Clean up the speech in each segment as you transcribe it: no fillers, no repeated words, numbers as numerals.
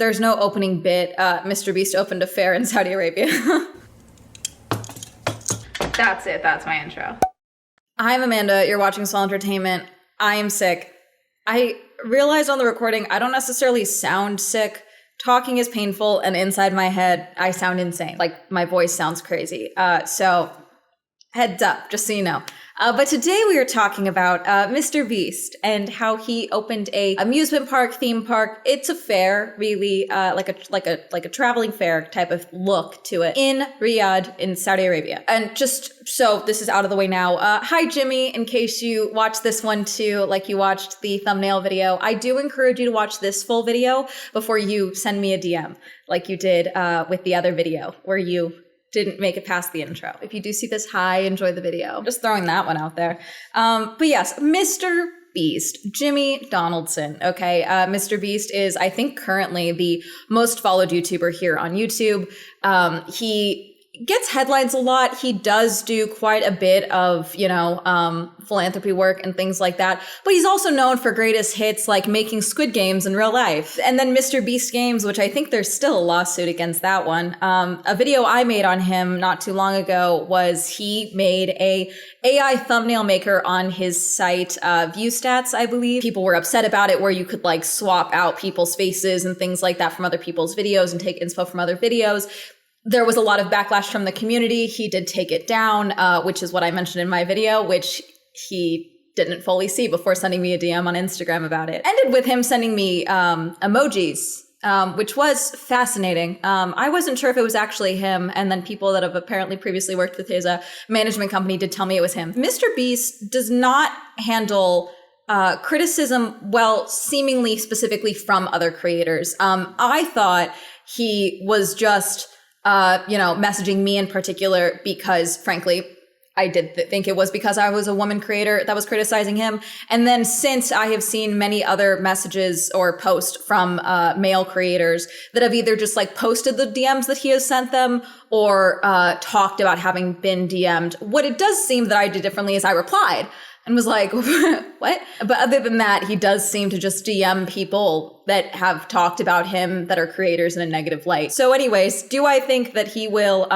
There's no opening bit. Mr. Beast opened a fair in Saudi Arabia. That's it. That's my intro. I'm Amanda. You're watching Swell Entertainment. I am sick. I realized on the recording I don't necessarily sound sick. Talking is painful, and inside my head, I sound insane. Like, my voice sounds crazy. So, heads up, just so you know. But today we are talking about Mr. Beast and how he opened a amusement park, theme park. It's a fair, really, like a traveling fair type of look to it in Riyadh in Saudi Arabia. And just so this is out of the way now, hi Jimmy, in case you watched this one too, like you watched the thumbnail video, I do encourage you to watch this full video before you send me a DM, like you did with the other video where you didn't make it past the intro. If you do see this, hi, enjoy the video. Just throwing that one out there. But yes, Mr. Beast, Jimmy Donaldson, okay? Mr. Beast is, I think, currently the most followed YouTuber here on YouTube. He gets headlines a lot. He does do quite a bit of, philanthropy work and things like that. But he's also known for greatest hits like making Squid Games in real life. And then Mr. Beast Games, which I think there's still a lawsuit against that one. A video I made on him not too long ago was he made a AI thumbnail maker on his site, ViewStats, I believe. People were upset about it where you could like swap out people's faces and things like that from other people's videos and take inspo from other videos. There was a lot of backlash from the community. He did take it down, which is what I mentioned in my video, which he didn't fully see before sending me a DM on Instagram about it. Ended with him sending me emojis, which was fascinating. I wasn't sure if it was actually him, and then people that have apparently previously worked with his management company did tell me it was him. Mr. Beast does not handle criticism well, seemingly specifically from other creators. I thought he was just messaging me in particular because, frankly, I did think it was because I was a woman creator that was criticizing him. And then since I have seen many other messages or posts from male creators that have either just like posted the DMs that he has sent them or talked about having been DM'd, what it does seem that I did differently is I replied and was like, what? But other than that, he does seem to just DM people that have talked about him that are creators in a negative light. So anyways, do I think that he will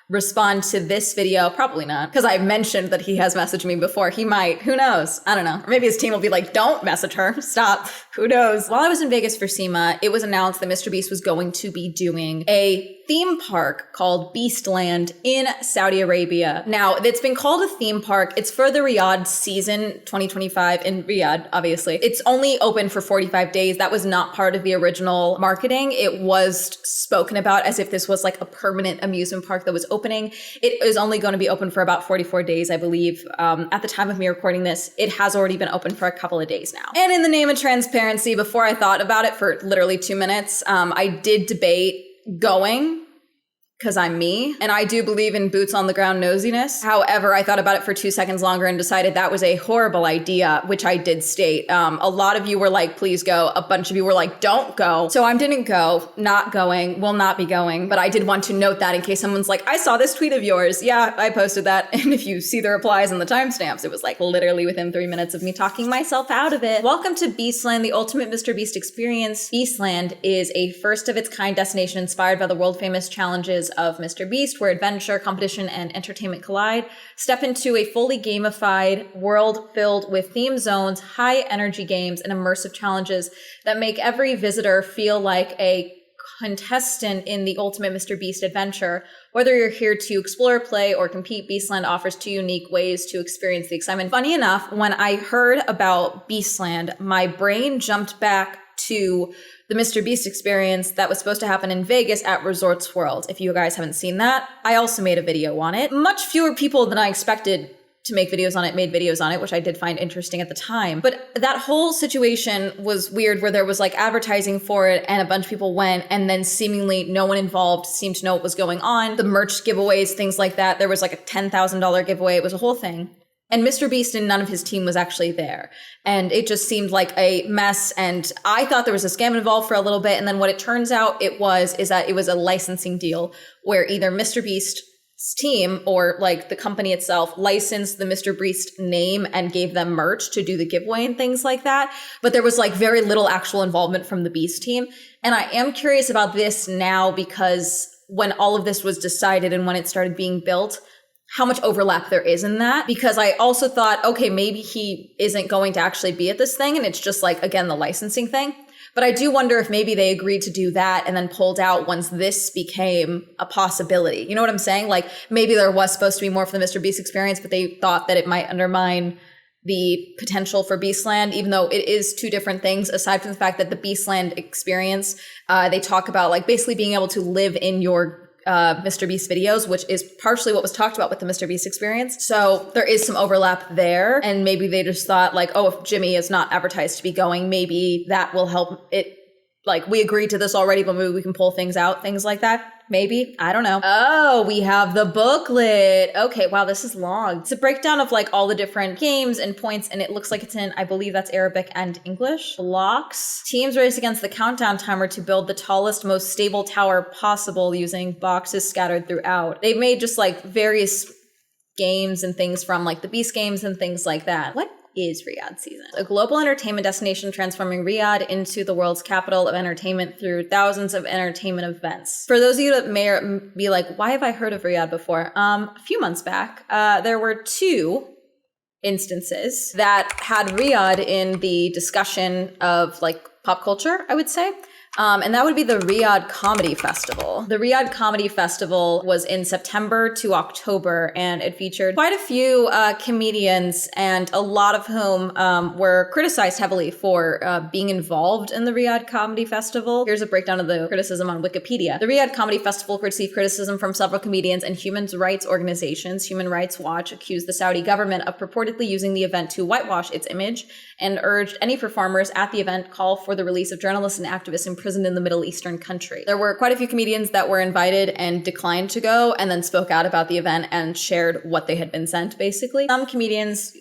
respond to this video? Probably not, because I mentioned that he has messaged me before. He might, who knows? I don't know. Or maybe his team will be like, don't message her, stop, who knows? While I was in Vegas for SEMA, it was announced that Mr. Beast was going to be doing a theme park called Beastland in Saudi Arabia. Now, it's been called a theme park. It's for the Riyadh season 2025 in Riyadh, obviously. It's only open for 45 days. That was not part of the original marketing. It was spoken about as if this was like a permanent amusement park that was opening. It is only going to be open for about 44 days, I believe. At the time of me recording this, it has already been open for a couple of days now. And in the name of transparency, before I thought about it for literally 2 minutes, I did debate going, because I'm me, and I do believe in boots on the ground nosiness. However, I thought about it for 2 seconds longer and decided that was a horrible idea, which I did state. A lot of you were like, please go. A bunch of you were like, don't go. So I didn't go, not going, will not be going. But I did want to note that in case someone's like, I saw this tweet of yours. Yeah, I posted that. And if you see the replies and the timestamps, it was like literally within 3 minutes of me talking myself out of it. Welcome to Beastland, the ultimate Mr. Beast experience. Beastland is a first of its kind destination inspired by the world famous challenges of Mr. Beast, where adventure, competition, and entertainment collide. Step into a fully gamified world filled with theme zones, high energy games, and immersive challenges that make every visitor feel like a contestant in the ultimate Mr. Beast adventure. Whether you're here to explore, play, or compete, Beastland offers 2 unique ways to experience the excitement. Funny enough, when I heard about Beastland, my brain jumped back to the Mr. Beast experience that was supposed to happen in Vegas at Resorts World. If you guys haven't seen that, I also made a video on it. Much fewer people than I expected to make videos on it made videos on it, which I did find interesting at the time. But that whole situation was weird where there was like advertising for it and a bunch of people went and then seemingly no one involved seemed to know what was going on. The merch giveaways, things like that. There was like a $10,000 giveaway. It was a whole thing. And Mr. Beast and none of his team was actually there. And it just seemed like a mess. And I thought there was a scam involved for a little bit. And then what it turns out is that it was a licensing deal where either Mr. Beast team, or like the company itself, licensed the Mr. Beast name and gave them merch to do the giveaway and things like that. But there was like very little actual involvement from the Beast team. And I am curious about this now, because when all of this was decided and when it started being built, how much overlap there is in that. Because I also thought, okay, maybe he isn't going to actually be at this thing and it's just like, again, the licensing thing. But I do wonder if maybe they agreed to do that and then pulled out once this became a possibility. You know what I'm saying? Like maybe there was supposed to be more for the Mr. Beast experience, but they thought that it might undermine the potential for Beastland, even though it is two different things. Aside from the fact that the Beastland experience, they talk about like basically being able to live in your Mr. Beast videos, which is partially what was talked about with the Mr. Beast experience. So there is some overlap there. And maybe they just thought like, oh, if Jimmy is not advertised to be going, maybe that will help it. Like, we agreed to this already, but maybe we can pull things out, things like that. Maybe. I don't know. Oh, we have the booklet. Okay, wow, this is long. It's a breakdown of like all the different games and points, and it looks like it's in, I believe that's Arabic and English. Blocks. Teams race against the countdown timer to build the tallest, most stable tower possible using boxes scattered throughout. They've made just like various games and things from like the Beast games and things like that. What is Riyadh season? A global entertainment destination transforming Riyadh into the world's capital of entertainment through thousands of entertainment events. For those of you that may be like, why have I heard of Riyadh before? A few months back, there were two instances that had Riyadh in the discussion of like pop culture, I would say. And that would be the Riyadh Comedy Festival. The Riyadh Comedy Festival was in September to October, and it featured quite a few comedians, and a lot of whom were criticized heavily for being involved in the Riyadh Comedy Festival. Here's a breakdown of the criticism on Wikipedia. The Riyadh Comedy Festival received criticism from several comedians and human rights organizations. Human Rights Watch accused the Saudi government of purportedly using the event to whitewash its image and urged any performers at the event call for the release of journalists and activists imprisoned in the Middle Eastern country. There were quite a few comedians that were invited and declined to go, and then spoke out about the event and shared what they had been sent, basically. Some comedians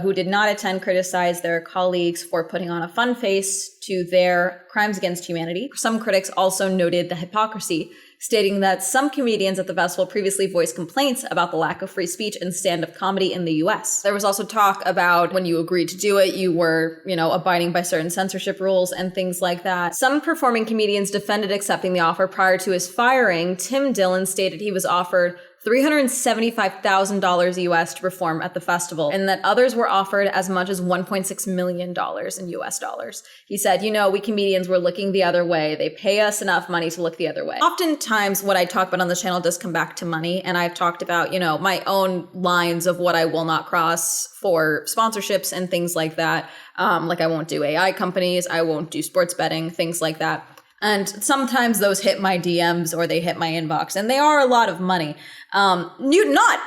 who did not attend criticized their colleagues for putting on a fun face to their crimes against humanity. Some critics also noted the hypocrisy, stating that some comedians at the festival previously voiced complaints about the lack of free speech and stand-up comedy in the US. There was also talk about when you agreed to do it, you were, abiding by certain censorship rules and things like that. Some performing comedians defended accepting the offer prior to his firing. Tim Dillon stated he was offered $375,000 US to perform at the festival, and that others were offered as much as $1.6 million in US dollars. He said, we comedians were looking the other way. They pay us enough money to look the other way. Oftentimes what I talk about on the channel does come back to money, and I've talked about, my own lines of what I will not cross for sponsorships and things like that. Like I won't do AI companies, I won't do sports betting, things like that. And sometimes those hit my DMs or they hit my inbox, and they are a lot of money. Not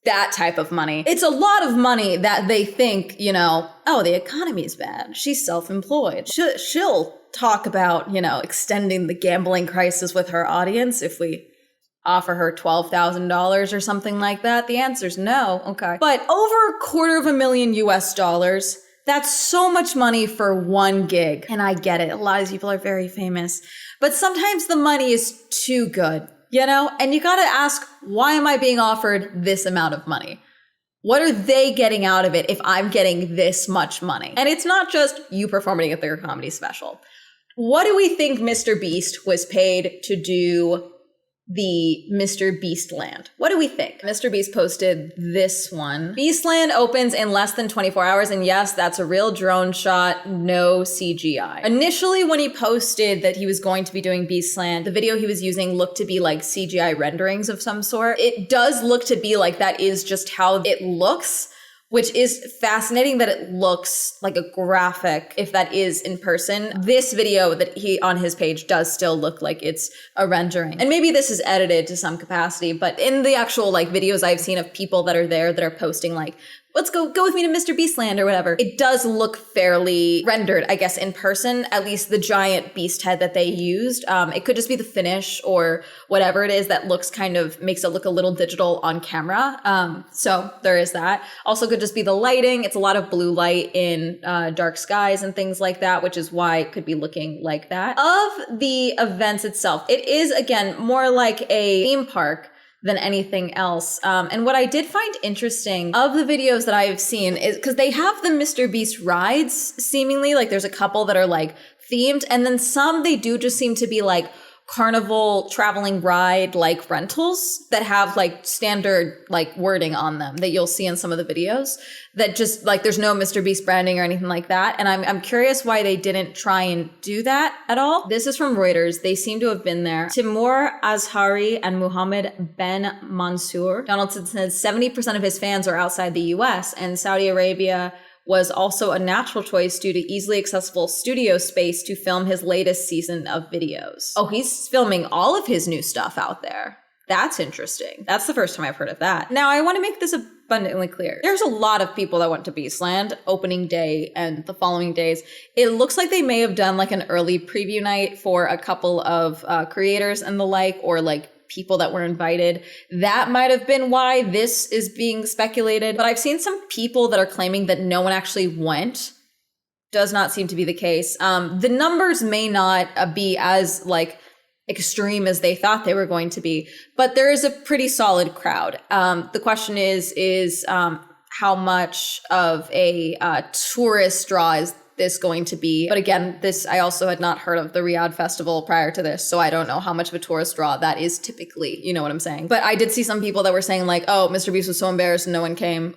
that type of money. It's a lot of money that they think, oh, the economy's bad. She's self-employed. She'll talk about, extending the gambling crisis with her audience if we offer her $12,000 or something like that. The answer's no. Okay. But over $250,000 US, that's so much money for one gig. And I get it. A lot of these people are very famous. But sometimes the money is too good, And you gotta ask, why am I being offered this amount of money? What are they getting out of it if I'm getting this much money? And it's not just you performing at their comedy special. What do we think Mr. Beast was paid to do the Mr. Beastland? What do we think? Mr. Beast posted this one. Beastland opens in less than 24 hours, and yes, that's a real drone shot, no CGI. Initially, when he posted that he was going to be doing Beastland, the video he was using looked to be like CGI renderings of some sort. It does look to be like that is just how it looks, which is fascinating that it looks like a graphic if that is in person. This video that he on his page does still look like it's a rendering. And maybe this is edited to some capacity, but in the actual videos I've seen of people that are there that are posting let's go with me to Mr. Beastland or whatever, it does look fairly rendered, I guess, in person, at least the giant beast head that they used. It could just be the finish or whatever it is that makes it look a little digital on camera. So there is that. Also could just be the lighting. It's a lot of blue light in dark skies and things like that, which is why it could be looking like that. Of the events itself, it is, again, more like a theme park than anything else. And what I did find interesting of the videos that I've seen is because they have the Mr. Beast rides, seemingly, like there's a couple that are like themed, and then some they do just seem to be like carnival traveling ride like rentals that have like standard like wording on them that you'll see in some of the videos that just like there's no Mr. Beast branding or anything like that. And I'm curious why they didn't try and do that at all. This is from Reuters. They seem to have been there. Timur Azhari and Muhammad Ben Mansour. Donaldson says 70% of his fans are outside the US, and Saudi Arabia was also a natural choice due to easily accessible studio space to film his latest season of videos. Oh, he's filming all of his new stuff out there. That's interesting. That's the first time I've heard of that. Now, I want to make this abundantly clear. There's a lot of people that went to Beastland opening day and the following days. It looks like they may have done like an early preview night for a couple of creators and the like, or like people that were invited. That might have been why this is being speculated. But I've seen some people that are claiming that no one actually went. Does not seem to be the case. The numbers may not be as like extreme as they thought they were going to be, but there is a pretty solid crowd. The question is how much of a tourist draw is this going to be? But again, this, I also had not heard of the Riyadh Festival prior to this, so I don't know how much of a tourist draw that is typically, you know what I'm saying? But I did see some people that were saying like, oh, Mr. Beast was so embarrassed and no one came.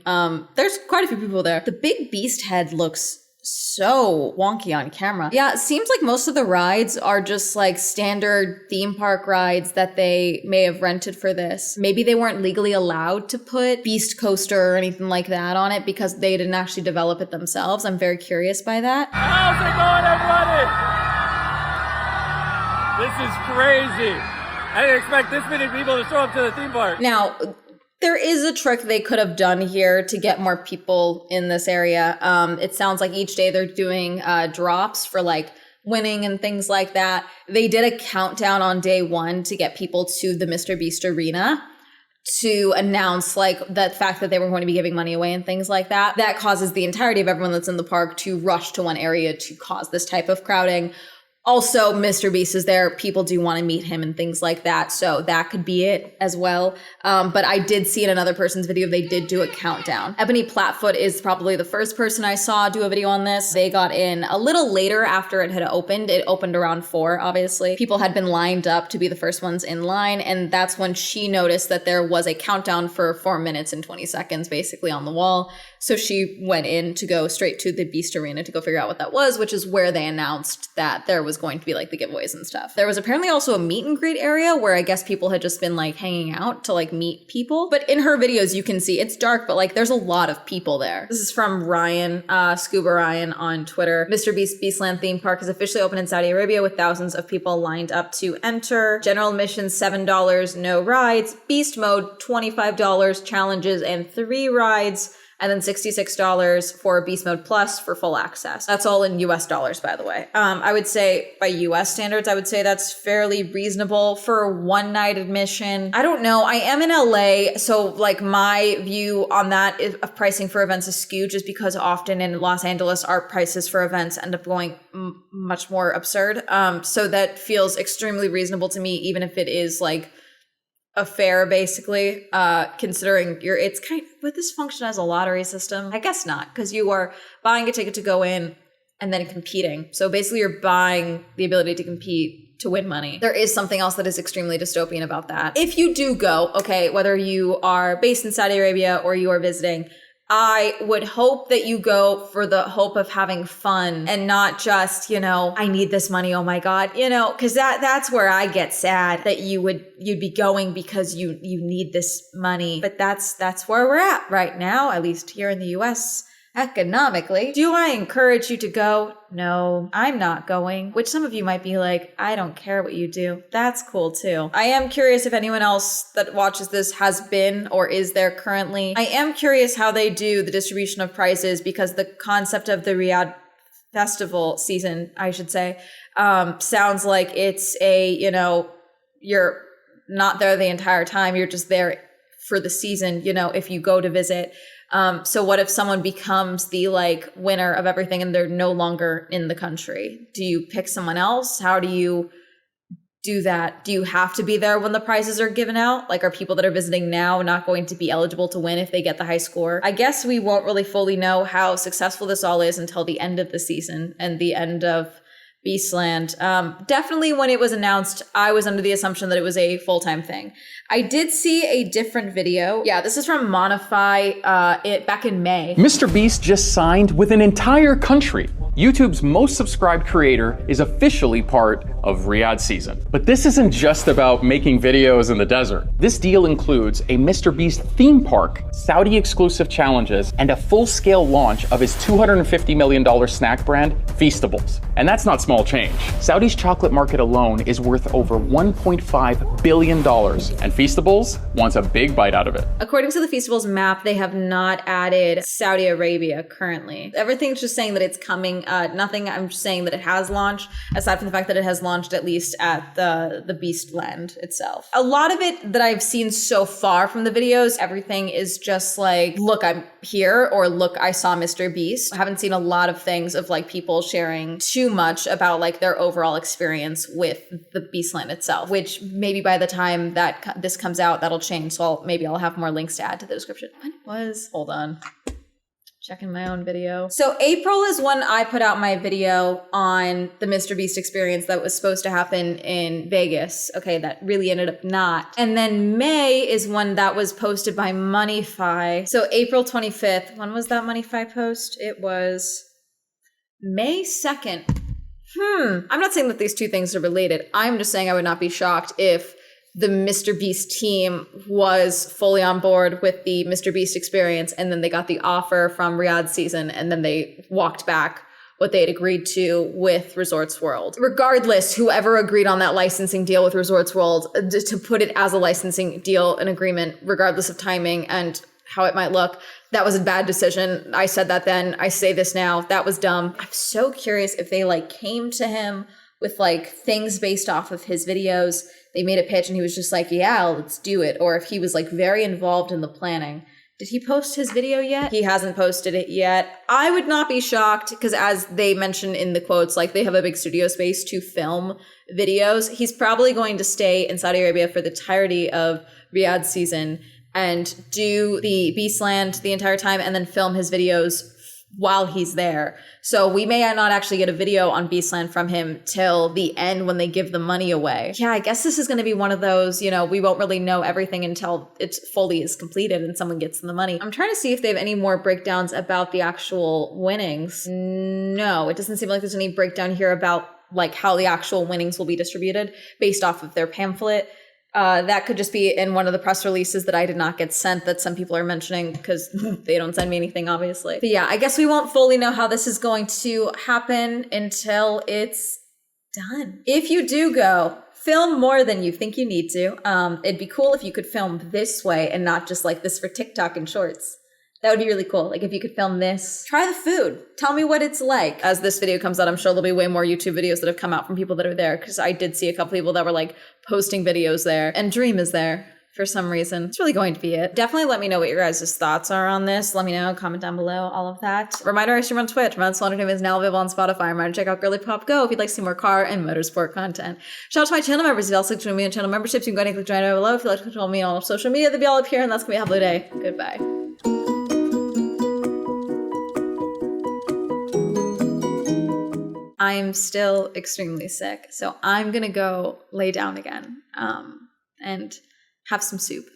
There's quite a few people there. The big beast head looks so wonky on camera. Yeah, it seems like most of the rides are just like standard theme park rides that they may have rented for this. Maybe they weren't legally allowed to put Beast Coaster or anything like that on it because they didn't actually develop it themselves. I'm very curious by that. How's it going, everybody? This is crazy. I didn't expect this many people to show up to the theme park. Now, there is a trick they could have done here to get more people in this area. It sounds like each day they're doing drops for like winning and things like that. They did a countdown on day one to get people to the Mr. Beast Arena to announce like the fact that they were going to be giving money away and things like that. That causes the entirety of everyone that's in the park to rush to one area to cause this type of crowding. Also, Mr. Beast is there. People do want to meet him and things like that. So that could be it as well. But I did see in another person's video, they did do a countdown. Ebony Platfoot is probably the first person I saw do a video on this. They got in a little later after it had opened. It opened around 4, obviously. People had been lined up to be the first ones in line. And that's when she noticed that there was a countdown for 4 minutes and 20 seconds basically on the wall. So she went in to go straight to the Beast Arena to go figure out what that was, which is where they announced that there was going to be like the giveaways and stuff. There was apparently also a meet and greet area where I guess people had just been like hanging out to like meet people. But in her videos, you can see it's dark, but like there's a lot of people there. This is from Ryan, Scuba Ryan on Twitter. Mr. Beast Beastland theme park is officially open in Saudi Arabia with thousands of people lined up to enter. General admission $7, no rides. Beast mode $25, challenges and 3 rides. And then $66 for Beast Mode Plus for full access. That's all in US dollars, by the way. I would say by US standards, I would say that's fairly reasonable for one night admission. I don't know. I am in LA, so like my view on that of pricing for events is skewed just because often in Los Angeles, our prices for events end up going much more absurd. So that feels extremely reasonable to me, even if it is like a fair, basically, considering it's kind of, would this function as a lottery system? I guess not, because you are buying a ticket to go in and then competing. So basically you're buying the ability to compete to win money. There is something else that is extremely dystopian about that. If you do go, okay, whether you are based in Saudi Arabia or you are visiting, I would hope that you go for the hope of having fun and not just, I need this money. Oh my God, because that's where I get sad that you'd be going because you need this money. But that's where we're at right now, at least here in the US. Economically. Do I encourage you to go? No, I'm not going, which some of you might be like, I don't care what you do. That's cool too. I am curious if anyone else that watches this has been or is there currently. I am curious how they do the distribution of prices because the concept of the Riyadh festival season, I should say, sounds like it's you're not there the entire time. You're just there for the season, if you go to visit. So what if someone becomes the winner of everything and they're no longer in the country? Do you pick someone else? How do you do that? Do you have to be there when the prizes are given out? Like, are people that are visiting now not going to be eligible to win if they get the high score? I guess we won't really fully know how successful this all is until the end of the season and the end of Beastland. Definitely when it was announced, I was under the assumption that it was a full-time thing. I did see a different video. Yeah, this is from Monify back in May. Mr. Beast just signed with an entire country. YouTube's most subscribed creator is officially part of Riyadh season. But this isn't just about making videos in the desert. This deal includes a Mr. Beast theme park, Saudi exclusive challenges, and a full-scale launch of his $250 million snack brand, Feastables. And that's not small change. Saudi's chocolate market alone is worth over $1.5 billion, and Feastables wants a big bite out of it. According to the Feastables map, they have not added Saudi Arabia currently. Everything's just saying that it's coming. Nothing, I'm just saying that it has launched, aside from the fact that it has launched at least at the Beastland itself. A lot of it that I've seen so far from the videos, everything is just like, look, I'm here, or look, I saw Mr. Beast. I haven't seen a lot of things of like people sharing too much about like their overall experience with the Beastland itself, which maybe by the time that this comes out, that'll change. So maybe I'll have more links to add to the description. Hold on. Checking my own video. So April is when I put out my video on the Mr. Beast experience that was supposed to happen in Vegas. Okay, that really ended up not. And then May is when that was posted by Moneyfi. So April 25th, when was that Moneyfi post? It was May 2nd. I'm not saying that these two things are related. I'm just saying I would not be shocked if the Mr. Beast team was fully on board with the Mr. Beast experience, and then they got the offer from Riyadh season, and then they walked back what they had agreed to with Resorts World. Regardless, whoever agreed on that licensing deal with Resorts World, to put it as a licensing deal, an agreement, regardless of timing and how it might look, that was a bad decision. I said that then, I say this now, that was dumb. I'm so curious if they like came to him with like things based off of his videos. They made a pitch and he was just like, yeah, let's do it. Or if he was like very involved in the planning. Did he post his video yet? He hasn't posted it yet. I would not be shocked because as they mentioned in the quotes, like they have a big studio space to film videos. He's probably going to stay in Saudi Arabia for the entirety of Riyadh season and do the Beastland the entire time and then film his videos while he's there. So we may not actually get a video on Beastland from him till the end when they give the money away. Yeah, I guess this is going to be one of those, we won't really know everything until it fully is completed and someone gets the money. I'm trying to see if they have any more breakdowns about the actual winnings. No, it doesn't seem like there's any breakdown here about like how the actual winnings will be distributed based off of their pamphlet. That could just be in one of the press releases that I did not get sent that some people are mentioning because they don't send me anything, obviously. But yeah, I guess we won't fully know how this is going to happen until it's done. If you do go, film more than you think you need to. It'd be cool if you could film this way and not just like this for TikTok and shorts. That would be really cool. Like if you could film this. Try the food. Tell me what it's like. As this video comes out, I'm sure there'll be way more YouTube videos that have come out from people that are there because I did see a couple people that were like posting videos there. And Dream is there for some reason. It's really going to be it. Definitely let me know what your guys' thoughts are on this. Let me know. Comment down below. All of that. Reminder, I stream on Twitch. Swell Entertainment is now available on Spotify. Reminder, check out Girly Pop Go if you'd like to see more car and motorsport content. Shout out to my channel members. If you'd also like to join me on channel memberships, you can go ahead and click join down below. If you'd like to control me on social media, they'll be all up here. And that's going to be a blue day. Goodbye. I'm still extremely sick, so I'm gonna go lay down again and have some soup.